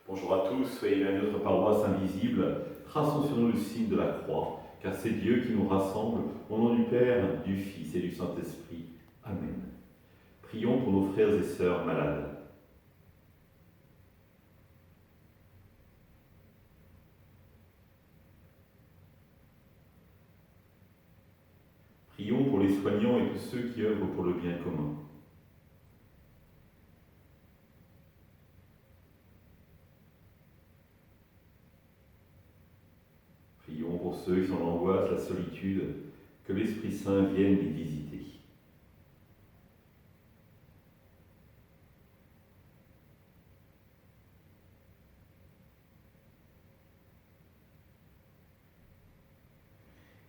Bonjour à tous, soyez bienvenus à notre paroisse invisible. Traçons sur nous le signe de la croix, car c'est Dieu qui nous rassemble, au nom du Père, du Fils et du Saint-Esprit. Amen. Prions pour nos frères et sœurs malades. Prions pour les soignants et tous ceux qui œuvrent pour le bien commun. Prions pour ceux qui sont dans l'angoisse, la solitude, que l'Esprit Saint vienne les visiter.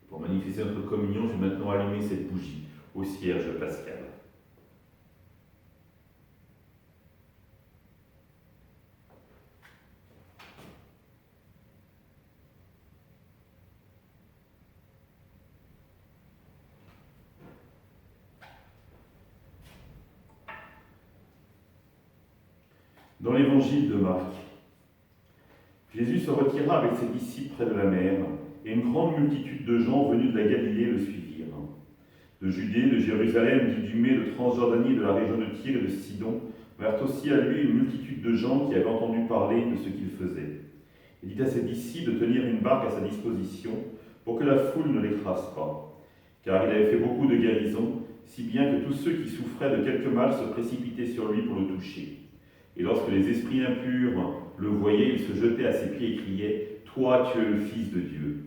Pour manifester notre communion, je vais maintenant allumer cette bougie au cierge pascal. Dans l'évangile de Marc, Jésus se retira avec ses disciples près de la mer, et une grande multitude de gens venus de la Galilée le suivirent. De Judée, de Jérusalem, d'Idumée, de Transjordanie, de la région de Tyr et de Sidon, vinrent aussi à lui une multitude de gens qui avaient entendu parler de ce qu'il faisait. Il dit à ses disciples de tenir une barque à sa disposition pour que la foule ne l'écrase pas, car il avait fait beaucoup de guérisons, si bien que tous ceux qui souffraient de quelque mal se précipitaient sur lui pour le toucher. Et lorsque les esprits impurs le voyaient, ils se jetaient à ses pieds et criaient « Toi, tu es le Fils de Dieu !»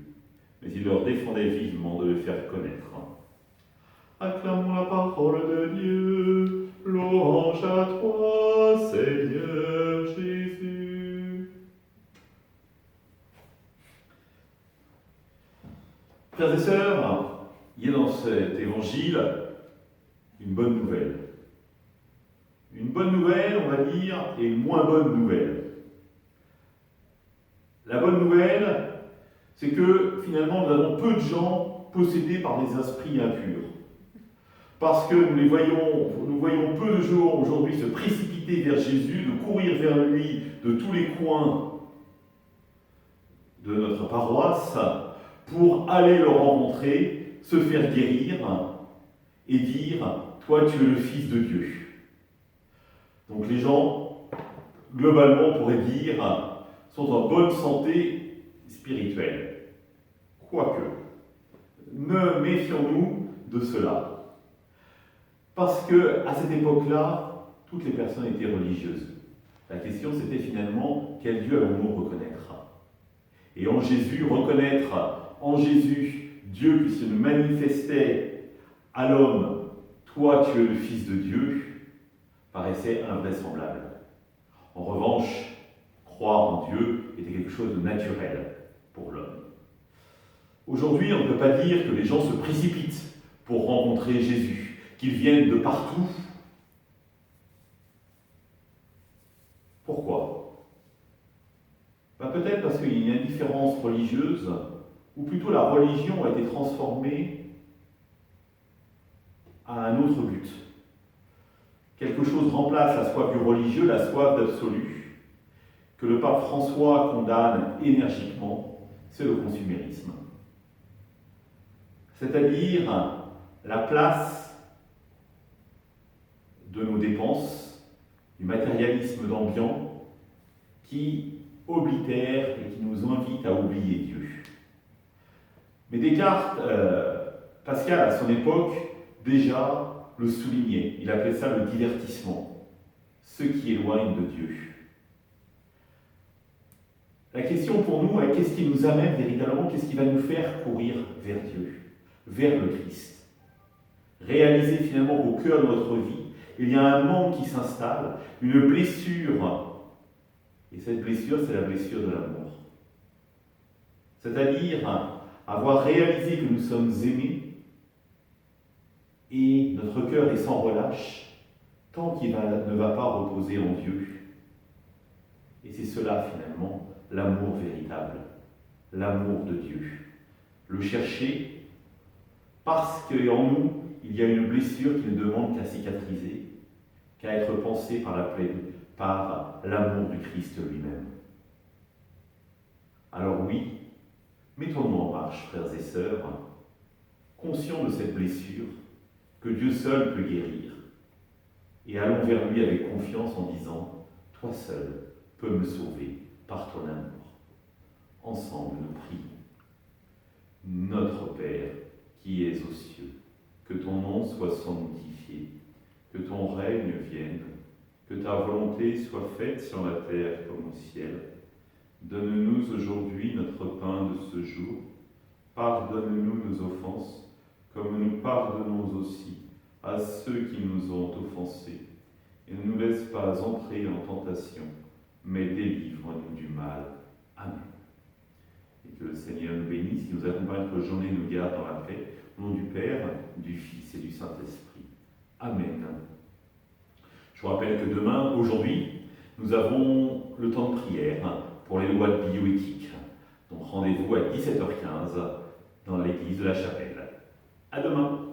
Mais il leur défendait vivement de le faire connaître. Acclamons la parole de Dieu, louange à toi, Seigneur Jésus. Frères et sœurs, il y a dans cet évangile une bonne nouvelle. Une bonne nouvelle, on va dire, et une moins bonne nouvelle. La bonne nouvelle, c'est que finalement nous avons peu de gens possédés par des esprits impurs. Parce que nous voyons peu de gens aujourd'hui se précipiter vers Jésus, de courir vers lui de tous les coins de notre paroisse pour aller le rencontrer, se faire guérir et dire « Toi, tu es le Fils de Dieu ». Donc les gens, globalement, on pourrait dire, sont en bonne santé spirituelle. Quoique, ne méfions-nous de cela. Parce qu'à cette époque-là, toutes les personnes étaient religieuses. La question, c'était finalement, quel Dieu allons-nous reconnaître? Et en Jésus, reconnaître en Jésus Dieu qui se manifestait à l'homme, toi tu es le Fils de Dieu, paraissait invraisemblable. En revanche, croire en Dieu était quelque chose de naturel pour l'homme. Aujourd'hui, on ne peut pas dire que les gens se précipitent pour rencontrer Jésus, qu'ils viennent de partout. Pourquoi? Peut-être parce qu'il y a une indifférence religieuse, ou plutôt la religion a été transformée à un autre but. Quelque chose remplace la soif du religieux, la soif d'absolu, que le pape François condamne énergiquement, c'est le consumérisme. C'est-à-dire la place de nos dépenses, du matérialisme d'ambiant qui oblitère et qui nous invite à oublier Dieu. Mais Descartes, Pascal à son époque, déjà le soulignait. Il appelait ça le divertissement, ce qui éloigne de Dieu. La question pour nous est qu'est-ce qui nous amène véritablement, qu'est-ce qui va nous faire courir vers Dieu, vers le Christ. Réaliser finalement qu'au cœur de notre vie, il y a un manque qui s'installe, une blessure. Et cette blessure, c'est la blessure de l'amour. C'est-à-dire avoir réalisé que nous sommes aimés et notre cœur est sans relâche tant qu'il ne va pas reposer en Dieu. Et c'est cela finalement, l'amour véritable, l'amour de Dieu. Le chercher parce qu'en nous, il y a une blessure qui ne demande qu'à cicatriser, qu'à être pensée par la par l'amour du Christ lui-même. Alors oui, mettons-nous en marche, frères et sœurs, conscients de cette blessure que Dieu seul peut guérir, et allons vers lui avec confiance en disant « Toi seul peux me sauver par ton amour ». Ensemble, nous prions. Notre Père, qui es aux cieux, que ton nom soit sanctifié, que ton règne vienne, que ta volonté soit faite sur la terre comme au ciel. Donne-nous aujourd'hui notre pain de ce jour. Pardonne-nous nos offenses, comme nous pardonnons aussi à ceux qui nous ont offensés. Et ne nous laisse pas entrer en tentation, mais délivre-nous du mal. Amen. Et que le Seigneur nous bénisse, qui nous accompagne toute la journée, nous garde dans la paix. Au nom du Père, du Fils et du Saint-Esprit. Amen. Je vous rappelle que demain, aujourd'hui, nous avons le temps de prière pour les lois de bioéthique. Donc rendez-vous à 17h15 dans l'église de la Chapelle. À demain.